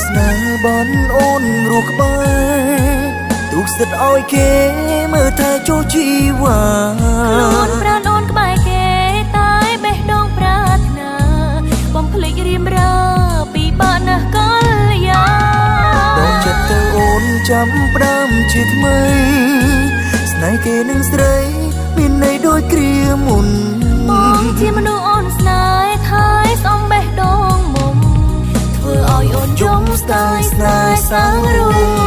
ស្នេហ៍បនអូនរស់ក្បែរទុកសិតឲ្យគេមើលថែចូលជីវ៉ាខ្លួនប្រាណអូនក្បែរគេតែបេះដូងប្រាថ្នាបំភ្លេចរៀមរាពីបាក់ណាស់កលយាដល់ចិត្តទៅអូនចាំផ្ដើមជាថ្មីស្នេហ៍គេនឹងស្រីមានន័យដូចគ្រាមុនបងជាមនុស្សអូនស្នេហ៍ថែស្អំបេះដូងមុំធ្វើឲ្យអូនយំស្ដាយស្នេហ៍សាងរួម